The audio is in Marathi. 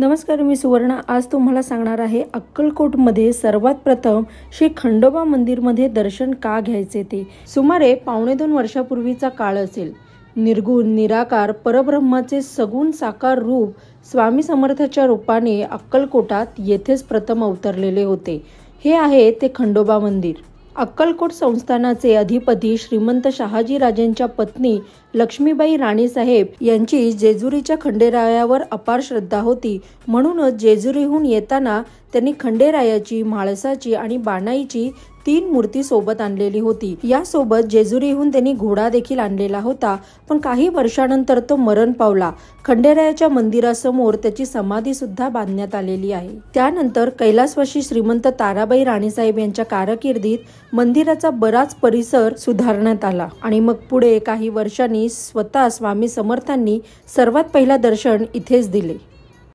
नमस्कार, मी सुवर्णा आज तुम्हाला सांगणार आहे अक्कलकोटमध्ये सर्वात प्रथम श्री खंडोबा मंदिरमध्ये दर्शन का घ्यायचे ते। सुमारे 2.5 वर्षापूर्वीचा काळ असेल। निर्गुण निराकार परब्रह्माचे सगुण साकार रूप स्वामी समर्थाच्या रूपाने अक्कलकोटात येथेच प्रथम अवतरलेले होते। हे आहे ते खंडोबा मंदिर। अक्कलकोट संस्थानाचे अधिपती श्रीमंत शहाजी राजांच्या पत्नी लक्ष्मीबाई राणीसाहेब यांची जेजुरीच्या खंडेरायावर अपार श्रद्धा होती। म्हणूनच जेजुरीहून येताना त्यांनी खंडेरायाची, म्हाळसाची आणि बाणाईची 3 मूर्ती सोबत आणलेली होती। यासोबत जेजुरीहून त्यांनी घोडा देखील आणलेला होता, पण काही वर्षानंतर तो मरण पावला। खंडेरायाच्या मंदिरासमोर त्याची समाधी सुद्धा बांधण्यात आलेली आहे। त्यानंतर कैलासवासी श्रीमंत ताराबाई राणीसाहेब यांच्या कारकिर्दीत मंदिराचा बराच परिसर सुधारण्यात आला आणि मग पुढे काही वर्षांनी स्वतः स्वामी समर्थांनी सर्वात पहिला दर्शन इथेच दिले।